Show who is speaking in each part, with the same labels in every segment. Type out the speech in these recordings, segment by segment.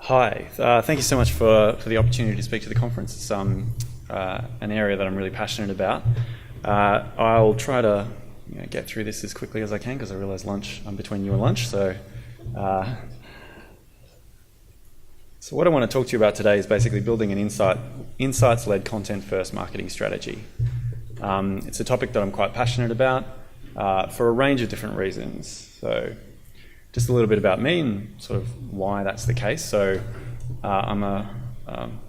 Speaker 1: Hi, thank you so much for the opportunity to speak to the conference. It's an area that I'm really passionate about. I'll try to get through this as quickly as I can because I realise I'm between you and lunch. So what I want to talk to you about today is basically building an insights-led content-first marketing strategy. It's a topic that I'm quite passionate about for a range of different reasons. So just a little bit about me and sort of why that's the case. So I'm a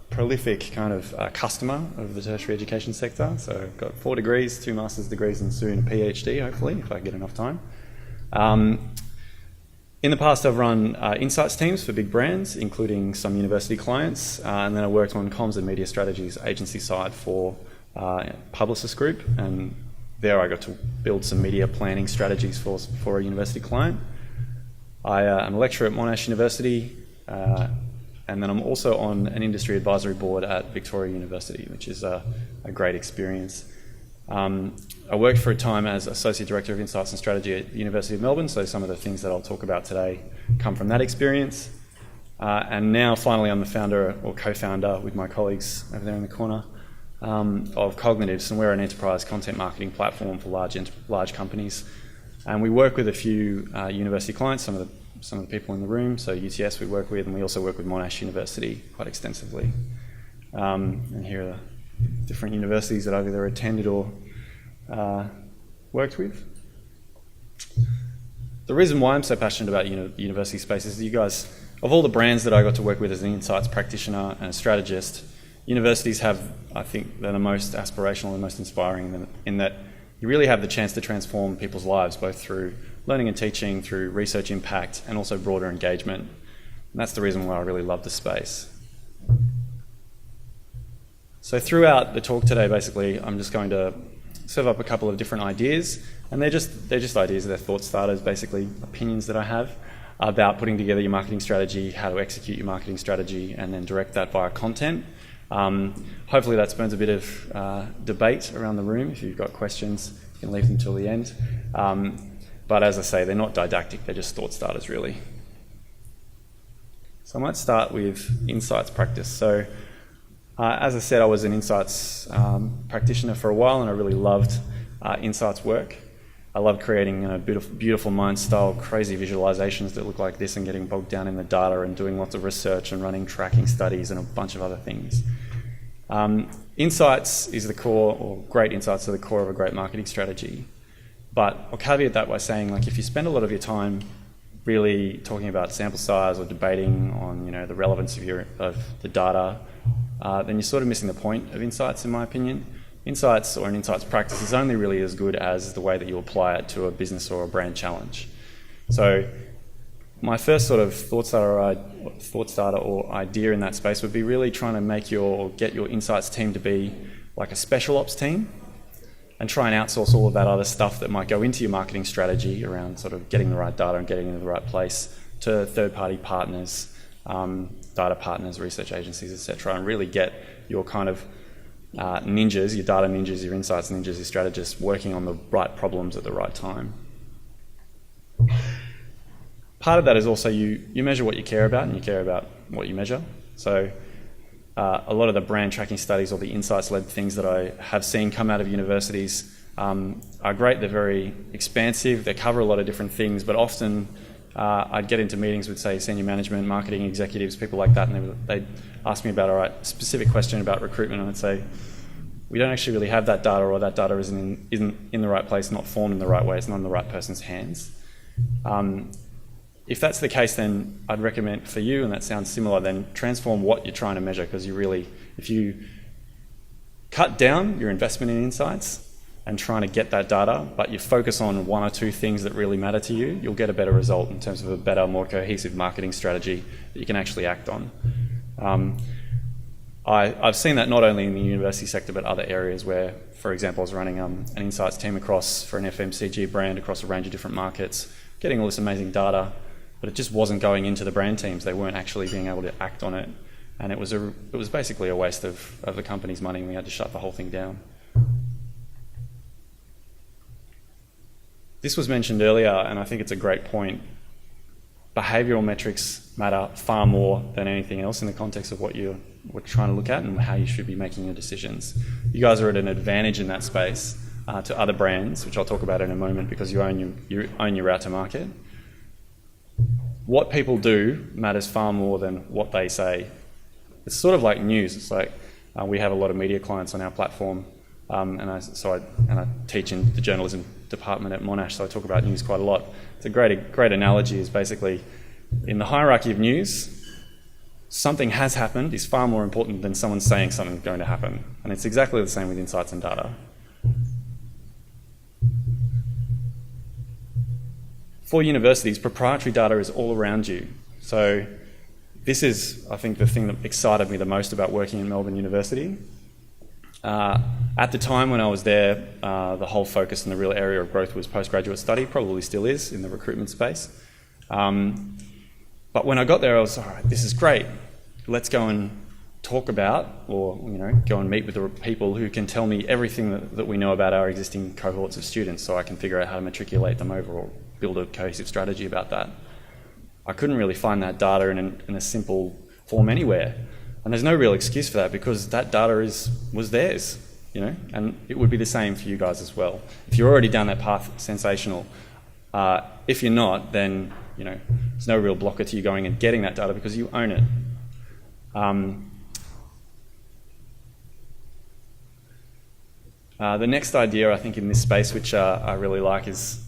Speaker 1: prolific kind of customer of the tertiary education sector. So I've got 4 degrees, 2 master's degrees, and soon a PhD, hopefully, if I get enough time. In the past, I've run insights teams for big brands, including some university clients, and then I worked on comms and media strategies agency side for Publicis Group, and there I got to build some media planning strategies for a university client. I'm a lecturer at Monash University, and then I'm also on an industry advisory board at Victoria University, which is a great experience. I worked for a time as Associate Director of Insights and Strategy at the University of Melbourne, so some of the things that I'll talk about today come from that experience. And now finally I'm the founder or co-founder with my colleagues over there in the corner of Cognitives, and we're an enterprise content marketing platform for large companies. And we work with a few university clients, some of the people in the room. So UTS we work with, and we also work with Monash University quite extensively. And here are the different universities that I've either attended or worked with. The reason why I'm so passionate about university space is that you guys, of all the brands that I got to work with as an insights practitioner and a strategist, universities have, I think, they're the most aspirational and most inspiring in that you really have the chance to transform people's lives, both through learning and teaching, through research impact, and also broader engagement. And that's the reason why I really love the space. So throughout the talk today, basically, I'm just going to serve up a couple of different ideas, and they're just ideas, they're thought starters, basically opinions that I have about putting together your marketing strategy, how to execute your marketing strategy, and then direct that via content. Hopefully that spurns a bit of debate around the room. If you've got questions, you can leave them till the end. But as I say, they're not didactic, they're just thought starters really. So I might start with insights practice. So as I said, I was an insights practitioner for a while, and I really loved insights work. I loved creating beautiful mind-style, crazy visualizations that look like this and getting bogged down in the data and doing lots of research and running tracking studies and a bunch of other things. Insights is the core, or great insights are the core of a great marketing strategy. But I'll caveat that by saying, like, if you spend a lot of your time really talking about sample size or debating on, the relevance of the data, then you're sort of missing the point of insights, in my opinion. Insights or an insights practice is only really as good as the way that you apply it to a business or a brand challenge. So my first sort of thought starter or idea in that space would be really trying to get your insights team to be like a special ops team, and try and outsource all of that other stuff that might go into your marketing strategy around sort of getting the right data and getting it in the right place to third-party partners, data partners, research agencies, etc., and really get your kind of ninjas, your data ninjas, your insights ninjas, your strategists working on the right problems at the right time. Part of that is also you measure what you care about, and you care about what you measure. So a lot of the brand tracking studies or the insights-led things that I have seen come out of universities are great. They're very expansive. They cover a lot of different things, but often I'd get into meetings with, say, senior management, marketing executives, people like that, and they'd ask me about a specific question about recruitment, and I'd say, we don't actually really have that data, or that data isn't in the right place, not formed in the right way, it's not in the right person's hands. If that's the case, then I'd recommend for you, and that sounds similar, then transform what you're trying to measure, because if you cut down your investment in insights and trying to get that data, but you focus on 1 or 2 things that really matter to you, you'll get a better result in terms of a better, more cohesive marketing strategy that you can actually act on. I've seen that not only in the university sector, but other areas where, for example, I was running an insights team for an FMCG brand across a range of different markets, getting all this amazing data, but it just wasn't going into the brand teams. They weren't actually being able to act on it, and it was basically a waste of the company's money, and we had to shut the whole thing down. This was mentioned earlier, and I think it's a great point. behavioural metrics matter far more than anything else in the context of what you're trying to look at and how you should be making your decisions. You guys are at an advantage in that space to other brands, which I'll talk about in a moment, because you own your route to market. What people do matters far more than what they say. It's sort of like news. It's like we have a lot of media clients on our platform, and I teach in the journalism department at Monash, so I talk about news quite a lot. It's a great analogy. Is basically in the hierarchy of news, something has happened is far more important than someone saying something's going to happen, and it's exactly the same with insights and data. For universities, proprietary data is all around you. So this is, I think, the thing that excited me the most about working in Melbourne University. At the time when I was there, the whole focus and the real area of growth was postgraduate study, probably still is in the recruitment space. But when I got there, I was, all right, this is great. Let's go and talk about, or go and meet with the people who can tell me everything that we know about our existing cohorts of students, so I can figure out how to matriculate them over or build a cohesive strategy about that. I couldn't really find that data in a simple form anywhere. And there's no real excuse for that, because that data was theirs, and it would be the same for you guys as well. If you're already down that path, sensational. If you're not, then there's no real blocker to you going and getting that data because you own it. The next idea, I think, in this space, which I really like, is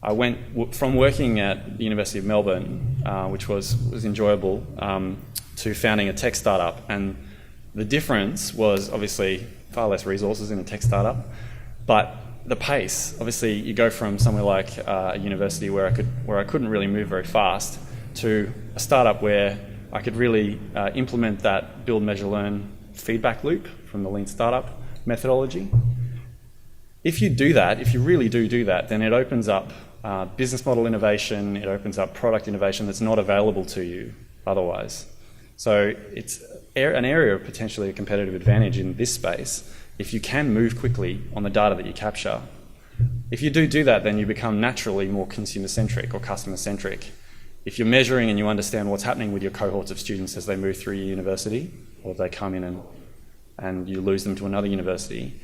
Speaker 1: I went from working at the University of Melbourne, which was enjoyable, to founding a tech startup. And the difference was obviously far less resources in a tech startup, but the pace. Obviously, you go from somewhere like a university where I couldn't really move very fast to a startup where I could really implement that build, measure, learn feedback loop from the lean startup methodology. If you do that, if you really do that, then it opens up business model innovation, it opens up product innovation that's not available to you otherwise. So it's an area of potentially a competitive advantage in this space if you can move quickly on the data that you capture. If you do that, then you become naturally more consumer-centric or customer-centric. If you're measuring and you understand what's happening with your cohorts of students as they move through your university, or if they come in and you lose them to another university,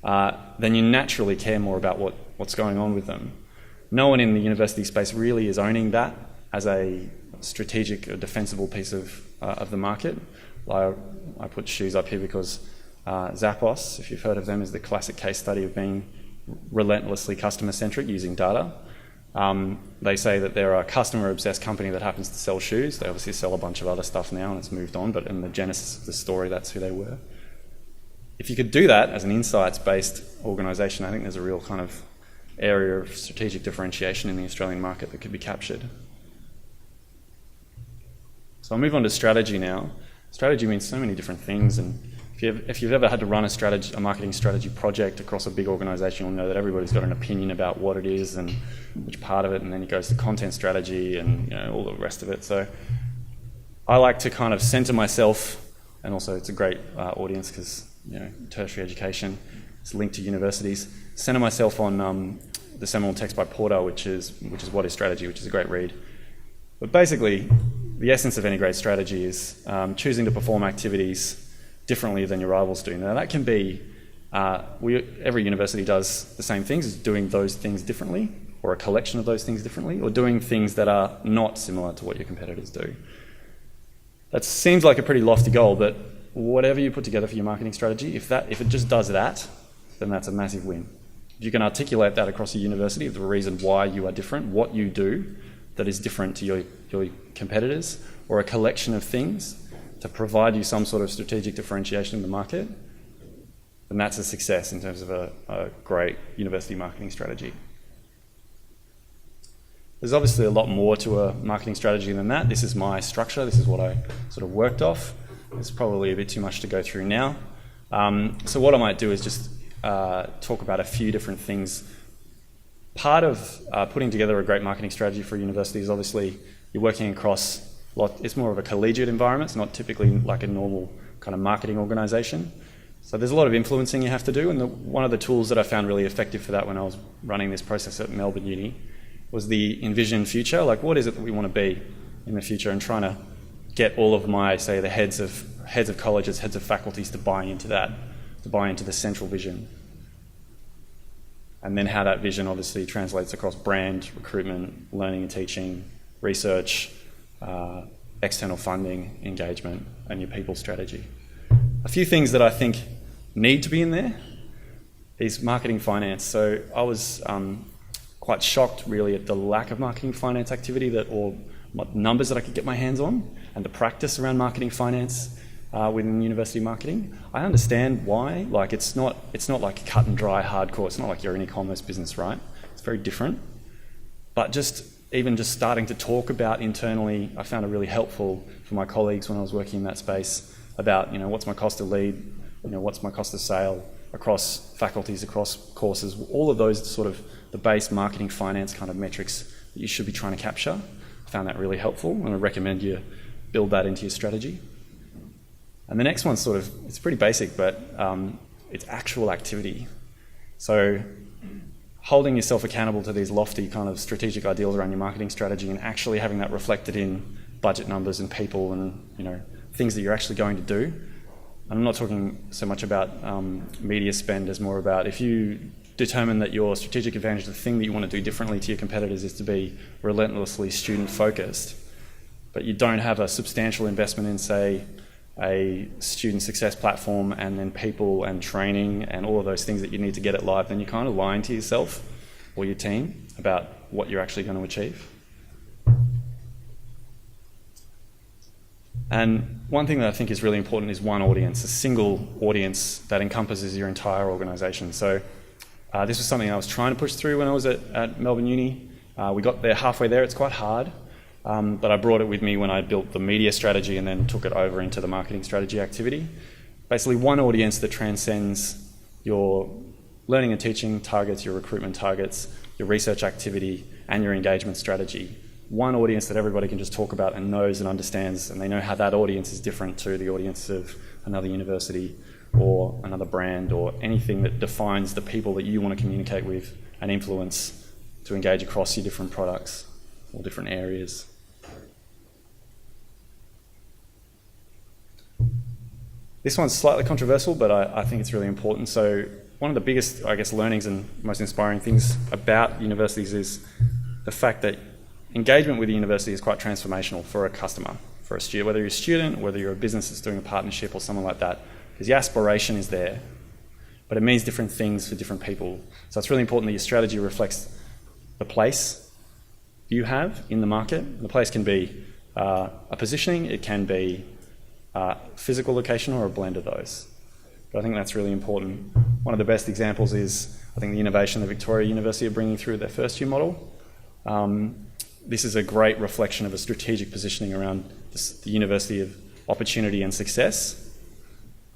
Speaker 1: then you naturally care more about what's going on with them. No one in the university space really is owning that as a strategic or defensible piece of the market. I put shoes up here because Zappos, if you've heard of them, is the classic case study of being relentlessly customer-centric using data. They say that they're a customer-obsessed company that happens to sell shoes. They obviously sell a bunch of other stuff now and it's moved on, but in the genesis of the story, that's who they were. If you could do that as an insights-based organisation, I think there's a real kind of area of strategic differentiation in the Australian market that could be captured. So I'll move on to strategy now. Strategy means so many different things, and if you've ever had to run a marketing strategy project across a big organisation, you'll know that everybody's got an opinion about what it is and which part of it, and then it goes to content strategy and all the rest of it. So I like to kind of centre myself, and also it's a great audience because tertiary education is linked to universities. Centre myself on the seminal text by Porter, which is What is Strategy, which is a great read. But basically, the essence of any great strategy is choosing to perform activities differently than your rivals do. Now that can be, every university does the same things, is doing those things differently, or a collection of those things differently, or doing things that are not similar to what your competitors do. That seems like a pretty lofty goal, but whatever you put together for your marketing strategy, if it just does that, then that's a massive win. If you can articulate that across a university, the reason why you are different, what you do that is different to your competitors, or a collection of things to provide you some sort of strategic differentiation in the market, then that's a success in terms of a great university marketing strategy. There's obviously a lot more to a marketing strategy than that. This is my structure. This is what I sort of worked off. It's probably a bit too much to go through now. So what I might do is just talk about a few different things. Part of putting together a great marketing strategy for a university is obviously you're working across it's more of a collegiate environment. It's not typically like a normal kind of marketing organisation. So there's a lot of influencing you have to do, and one of the tools that I found really effective for that when I was running this process at Melbourne Uni was the envisioned future. Like, what is it that we want to be in the future, and trying to get all of my, say, the heads of colleges, heads of faculties to buy into that, to buy into the central vision. And then how that vision obviously translates across brand, recruitment, learning and teaching, research, external funding, engagement, and your people strategy. A few things that I think need to be in there is marketing finance. So I was quite shocked really at the lack of marketing finance activity or what numbers that I could get my hands on, and the practice around marketing finance within university marketing. I understand why. Like, it's not like cut and dry hardcore. It's not like you're an e-commerce business, right? It's very different. But even just starting to talk about internally, I found it really helpful for my colleagues when I was working in that space about, what's my cost of lead, what's my cost of sale across faculties, across courses, all of those sort of the base marketing finance kind of metrics that you should be trying to capture. I found that really helpful, and I recommend you build that into your strategy. And the next one's it's pretty basic, but it's actual activity. So holding yourself accountable to these lofty kind of strategic ideals around your marketing strategy, and actually having that reflected in budget numbers and people and things that you're actually going to do. And I'm not talking so much about media spend, as more about if you determine that your strategic advantage, the thing that you want to do differently to your competitors, is to be relentlessly student focused, but you don't have a substantial investment in, say, a student success platform and then people and training and all of those things that you need to get it live, then you're kind of lying to yourself or your team about what you're actually going to achieve. And one thing that I think is really important is one audience, a single audience that encompasses your entire organisation. So this was something I was trying to push through when I was at Melbourne Uni. We got there halfway there. It's quite hard, but I brought it with me when I built the media strategy and then took it over into the marketing strategy activity. Basically, one audience that transcends your learning and teaching targets, your recruitment targets, your research activity, and your engagement strategy. One audience that everybody can just talk about and knows and understands, and they know how that audience is different to the audience of another university or another brand or anything that defines the people that you want to communicate with and influence to engage across your different products or different areas. This one's slightly controversial, but I think it's really important. So one of the biggest, learnings and most inspiring things about universities is the fact that engagement with the university is quite transformational for a customer, for a student, whether you're a student, whether you're a business that's doing a partnership or something like that, because the aspiration is there, but it means different things for different people. So it's really important that your strategy reflects the place you have in the market. The place can be a positioning, it can be a physical location, or a blend of those. But I think that's really important. One of the best examples is, I think, the innovation that Victoria University are bringing through their first year model. This is a great reflection of a strategic positioning around the University of Opportunity and Success,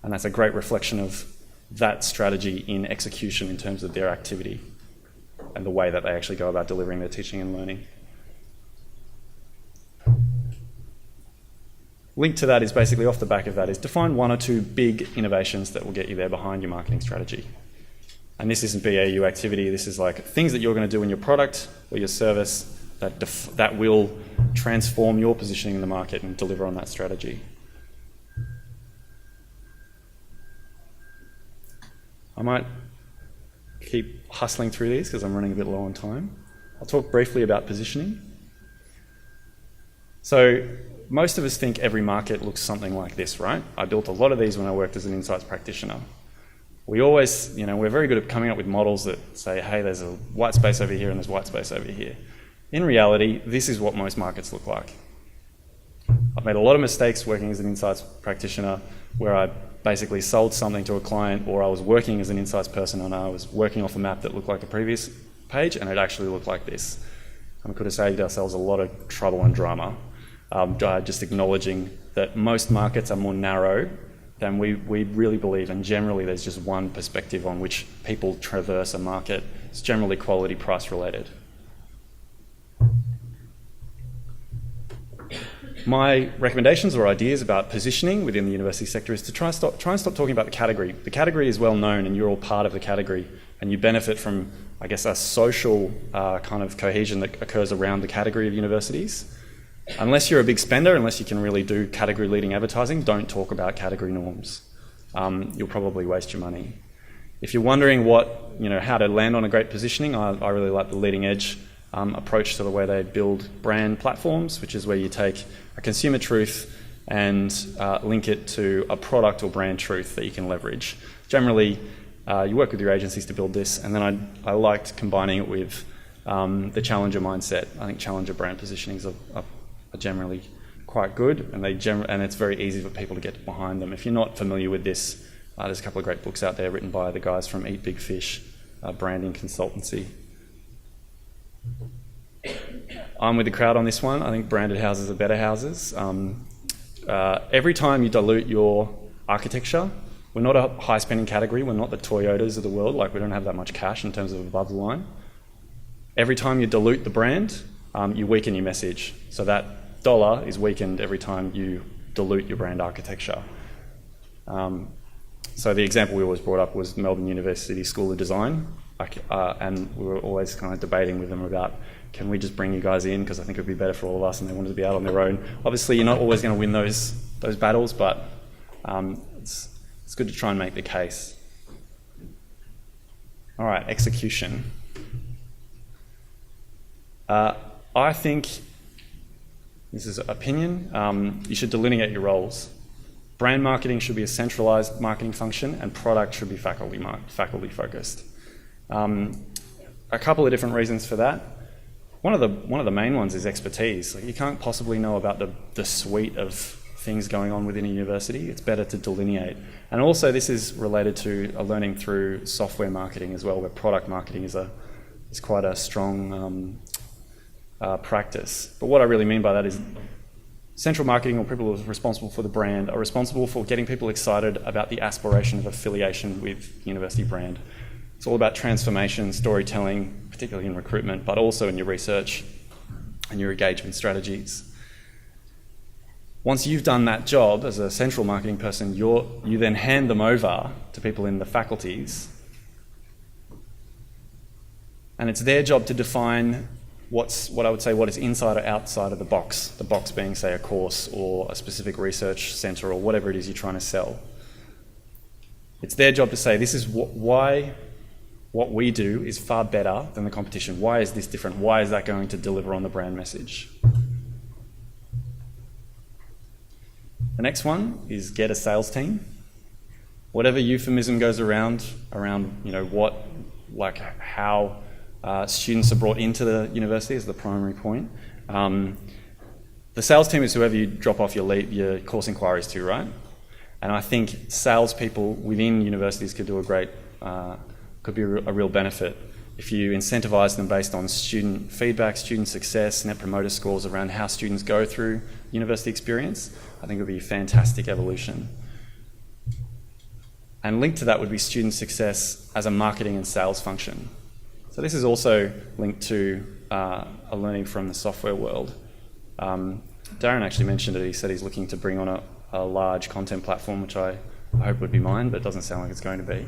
Speaker 1: and that's a great reflection of that strategy in execution in terms of their activity and the way that they actually go about delivering their teaching and learning. Linked to that is basically off the back of that is define one or two big innovations that will get you there behind your marketing strategy. And this isn't BAU activity, this is like things that you're going to do in your product or your service that will transform your positioning in the market and deliver on that strategy. I might keep hustling through these because I'm running a bit low on time. I'll talk briefly about positioning. So most of us think every market looks something like this, right? I built a lot of these when I worked as an insights practitioner. We always, we're very good at coming up with models that say, hey, there's a white space over here and there's white space over here. In reality, this is what most markets look like. I've made a lot of mistakes working as an insights practitioner where I basically sold something to a client, or I was working as an insights person and I was working off a map that looked like the previous page and it actually looked like this. And we could have saved ourselves a lot of trouble and drama, just acknowledging that most markets are more narrow than we really believe, and generally there's just one perspective on which people traverse a market. It's generally quality price related. My recommendations or ideas about positioning within the university sector is to try and stop talking about the category. The category is well known and you're all part of the category, and you benefit from, I guess, a social kind of cohesion that occurs around the category of universities. Unless you're a big spender, unless you can really do category leading advertising, don't talk about category norms. You'll probably waste your money. If you're wondering how to land on a great positioning, I really like the leading edge approach to the way they build brand platforms, which is where you take a consumer truth and link it to a product or brand truth that you can leverage. Generally, you work with your agencies to build this, and then I liked combining it with the challenger mindset. I think challenger brand positionings are generally quite good, and it's very easy for people to get behind them. If you're not familiar with this, there's a couple of great books out there written by the guys from Eat Big Fish, branding consultancy. I'm with the crowd on this one. I think branded houses are better houses. Every time you dilute your architecture, we're not a high spending category, we're not the Toyotas of the world, like we don't have that much cash in terms of above the line. Every time you dilute the brand, you weaken your message. So that dollar is weakened every time you dilute your brand architecture. So the example we always brought up was Melbourne University School of Design, and we were always kind of debating with them about, can we just bring you guys in, because I think it would be better for all of us, and they wanted to be out on their own. Obviously, you're not always going to win those battles, but it's good to try and make the case. All right, execution. I think, this is opinion, you should delineate your roles. Brand marketing should be a centralised marketing function, and product should be faculty focused. A couple of different reasons for that. One of the main ones is expertise. Like, you can't possibly know about the suite of things going on within a university. It's better to delineate. And also, this is related to a learning through software marketing as well, where product marketing is quite a strong practice. But what I really mean by that is central marketing, or people who are responsible for the brand, are responsible for getting people excited about the aspiration of affiliation with university brand. It's all about transformation, storytelling, particularly in recruitment, but also in your research and your engagement strategies. Once you've done that job as a central marketing person, you then hand them over to people in the faculties, and it's their job to define what is inside or outside of the box being, say, a course or a specific research centre or whatever it is you're trying to sell. It's their job to say, this is why what we do is far better than the competition. Why is this different? Why is that going to deliver on the brand message? The next one is get a sales team. Whatever euphemism goes around how students are brought into the university is the primary point. The sales team is whoever you drop off your course inquiries to, right? And I think salespeople within universities could be a real benefit if you incentivise them based on student feedback, student success, net promoter scores around how students go through university experience. I think it would be a fantastic evolution. And linked to that would be student success as a marketing and sales function. So this is also linked to a learning from the software world. Darren actually mentioned it. He said he's looking to bring on a large content platform, which I hope would be mine, but it doesn't sound like it's going to be.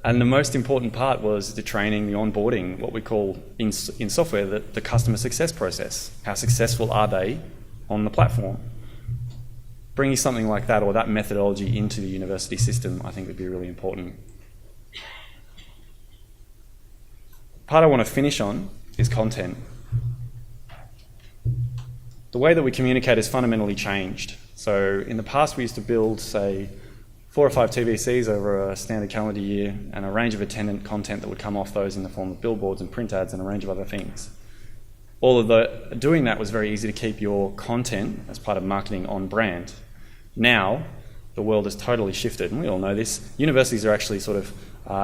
Speaker 1: And the most important part was the training, the onboarding, what we call in software the customer success process. How successful are they on the platform? Bringing something like that or that methodology into the university system, I think, would be really important. Part I want to finish on is content. The way that we communicate has fundamentally changed. So in the past, we used to build, say, 4 or 5 TVCs over a standard calendar year and a range of attendant content that would come off those in the form of billboards and print ads and a range of other things. Doing that was very easy to keep your content as part of marketing on brand. Now, the world has totally shifted, and we all know this. Universities are actually sort of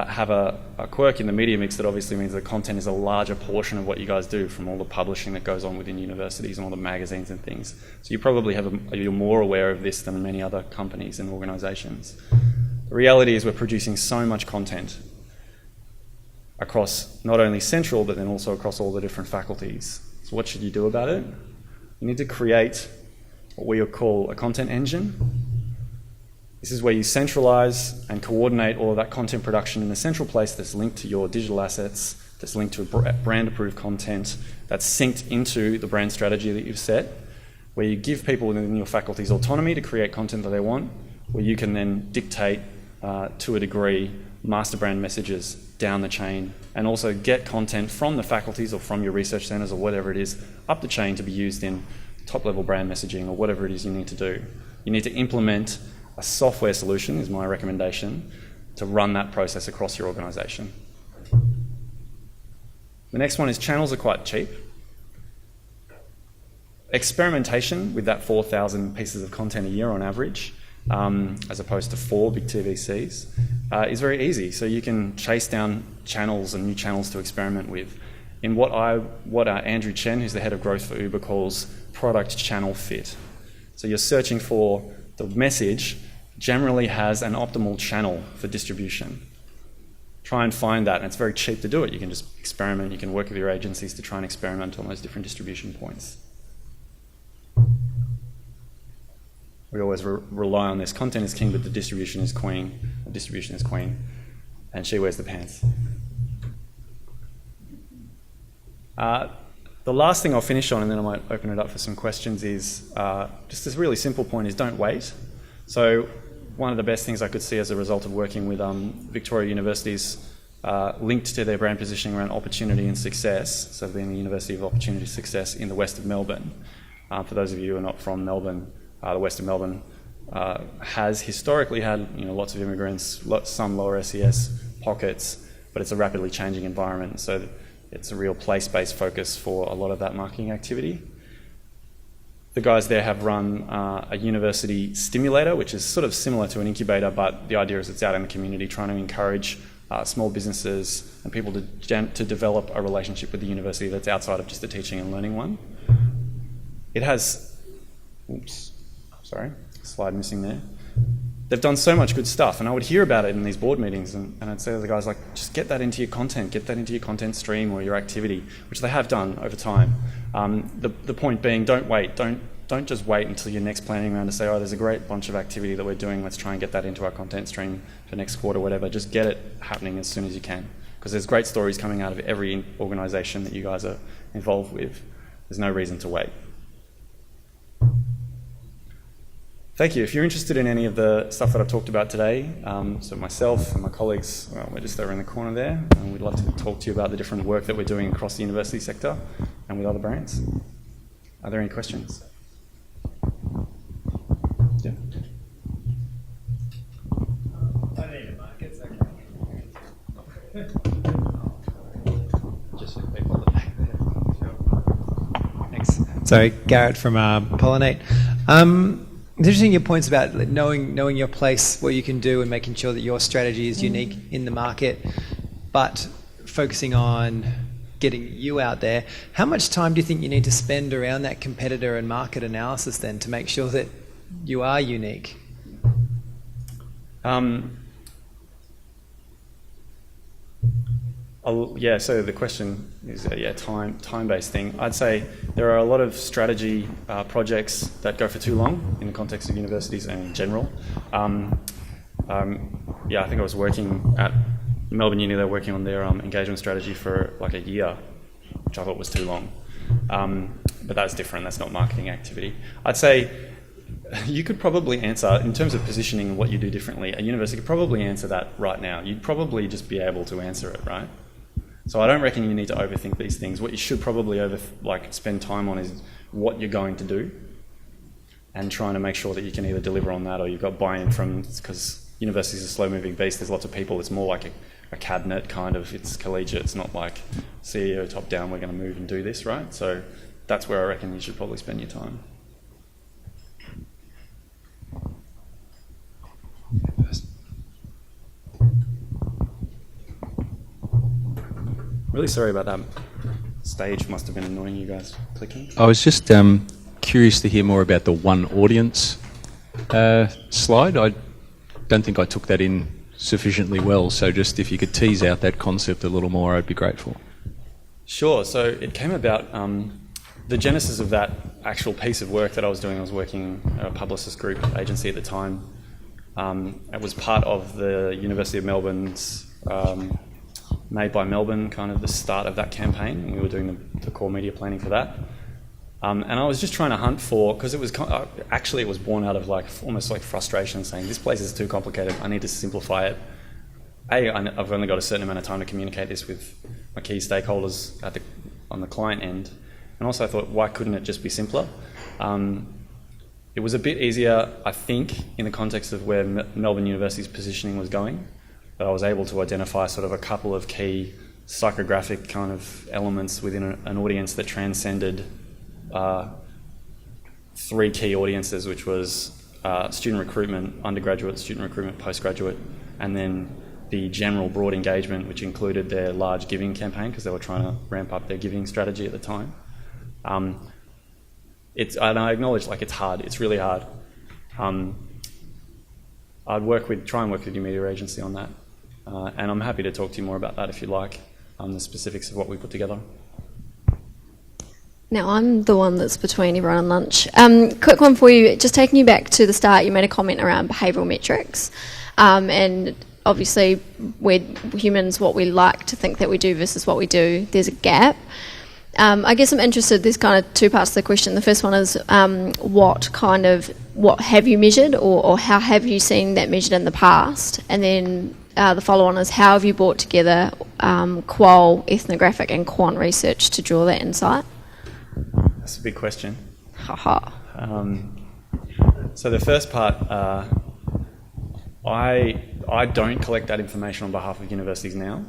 Speaker 1: have a quirk in the media mix that obviously means that content is a larger portion of what you guys do, from all the publishing that goes on within universities and all the magazines and things. So you probably you're more aware of this than many other companies and organisations. The reality is we're producing so much content across not only central but then also across all the different faculties. So what should you do about it? You need to create what we call a content engine. This is where you centralize and coordinate all of that content production in a central place that's linked to your digital assets, that's linked to brand-approved content, that's synced into the brand strategy that you've set, where you give people within your faculties autonomy to create content that they want, where you can then dictate, to a degree, master brand messages down the chain, and also get content from the faculties or from your research centres or whatever it is up the chain to be used in top-level brand messaging or whatever it is you need to do. You need to implement a software solution, is my recommendation, to run that process across your organisation. The next one is channels are quite cheap. Experimentation with that 4,000 pieces of content a year on average, as opposed to 4 big TVCs, is very easy. So you can chase down channels and new channels to experiment with in what Andrew Chen, who's the head of growth for Uber, calls product channel fit. So you're searching for the message generally has an optimal channel for distribution. Try and find that, and it's very cheap to do it. You can just experiment, you can work with your agencies to try and experiment on those different distribution points. We always rely on this. Content is king, but the distribution is queen. The distribution is queen, and she wears the pants. The last thing I'll finish on, and then I might open it up for some questions, is just this really simple point is don't wait. So one of the best things I could see as a result of working with Victoria University's linked to their brand positioning around opportunity and success, so being the University of Opportunity and Success in the west of Melbourne. For those of you who are not from Melbourne, the west of Melbourne has historically had lots of immigrants, some lower SES pockets, but it's a rapidly changing environment, so it's a real place-based focus for a lot of that marketing activity. The guys there have run a university stimulator, which is sort of similar to an incubator, but the idea is it's out in the community trying to encourage small businesses and people to develop a relationship with the university that's outside of just a teaching and learning one. It has, slide missing there. They've done so much good stuff, and I would hear about it in these board meetings, and I'd say to the guys, like, just get that into your content, get that into your content stream or your activity, which they have done over time. The point being, don't wait. Don't just wait until your next planning round to say, oh, there's a great bunch of activity that we're doing, let's try and get that into our content stream for next quarter, whatever. Just get it happening as soon as you can, because there's great stories coming out of every organisation that you guys are involved with. There's no reason to wait. Thank you. If you're interested in any of the stuff that I've talked about today, so myself and my colleagues, we're just over in the corner there, and we'd love to talk to you about the different work that we're doing across the university sector and with other brands. Are there any questions? Yeah.
Speaker 2: I need a mic, it's okay.
Speaker 1: Just for people at the back there.
Speaker 2: Thanks. Sorry, Garrett from Pollinate. It's interesting your points about knowing your place, what you can do, and making sure that your strategy is unique in the market, but focusing on getting you out there. How much time do you think you need to spend around that competitor and market analysis then to make sure that you are unique?
Speaker 1: So the question is time-based thing. I'd say there are a lot of strategy projects that go for too long in the context of universities and in general. I think I was working at Melbourne Uni. They were working on their engagement strategy for like a year, which I thought was too long. But that's different. That's not marketing activity. I'd say you could probably answer, in terms of positioning and what you do differently, a university could probably answer that right now. You'd probably just be able to answer it, right? So I don't reckon you need to overthink these things. What you should probably spend time on is what you're going to do and trying to make sure that you can either deliver on that or you've got buy-in from, because universities are a slow-moving beast. There's lots of people. It's more like a cabinet kind of. It's collegiate. It's not like CEO top-down, we're going to move and do this, right? So that's where I reckon you should probably spend your time. Really sorry about that. Stage must have been annoying you guys clicking.
Speaker 3: I was just curious to hear more about the one audience slide. I don't think I took that in sufficiently well, so just if you could tease out that concept a little more, I'd be grateful.
Speaker 1: Sure. So it came about the genesis of that actual piece of work that I was doing, I was working at a publicist group agency at the time. It was part of the University of Melbourne's Made by Melbourne, kind of the start of that campaign, and we were doing the core media planning for that. And I was just trying to hunt for, because it was actually it was born out of almost like frustration, saying this place is too complicated, I need to simplify it. I've only got a certain amount of time to communicate this with my key stakeholders on the client end, and also I thought, why couldn't it just be simpler? It was a bit easier, I think, in the context of where Melbourne University's positioning was going, that I was able to identify sort of a couple of key psychographic kind of elements within an audience that transcended three key audiences, which was student recruitment, undergraduate, student recruitment, postgraduate, and then the general broad engagement, which included their large giving campaign, because they were trying to ramp up their giving strategy at the time. And I acknowledge, it's hard. It's really hard. I'd try and work with your media agency on that, and I'm happy to talk to you more about that if you like, the specifics of what we put together.
Speaker 4: Now, I'm the one that's between everyone and lunch. Quick one for you, just taking you back to the start, you made a comment around behavioural metrics, and obviously we're humans, what we like to think that we do versus what we do, there's a gap. I guess I'm interested, there's kind of two parts to the question. The first one is what have you measured, or how have you seen that measured in the past? And then the follow-on is, how have you brought together qual, ethnographic and quant research to draw that insight?
Speaker 1: That's a big question.
Speaker 4: Haha.
Speaker 1: So the first part, I don't collect that information on behalf of universities now.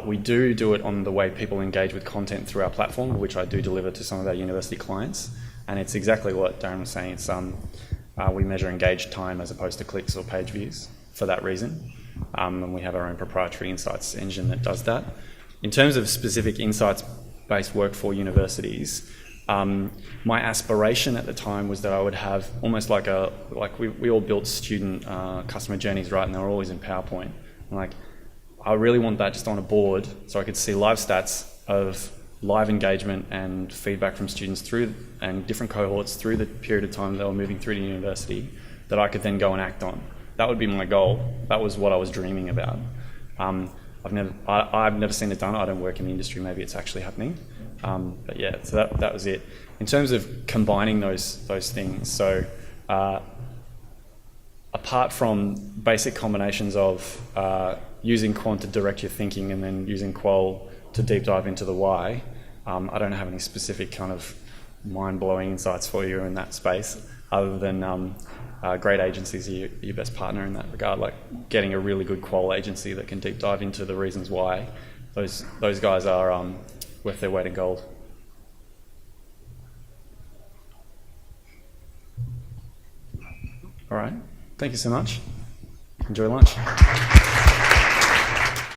Speaker 1: We do it on the way people engage with content through our platform, which I do deliver to some of our university clients. And it's exactly what Darren was saying. It's we measure engaged time as opposed to clicks or page views for that reason. And we have our own proprietary insights engine that does that. In terms of specific insights-based work for universities, my aspiration at the time was that I would have almost we all built student customer journeys, right? And they were always in PowerPoint. I really want that just on a board so I could see live stats of live engagement and feedback from students and different cohorts through the period of time they were moving through to university that I could then go and act on. That would be my goal. That was what I was dreaming about. I've never seen it done. I don't work in the industry. Maybe it's actually happening. But yeah, so that was it. In terms of combining those things, so apart from basic combinations of using quant to direct your thinking and then using qual to deep dive into the why, I don't have any specific kind of mind-blowing insights for you in that space, other than great agencies are your best partner in that regard, like getting a really good qual agency that can deep dive into the reasons why. Those guys are worth their weight in gold. All right, thank you so much. Enjoy lunch.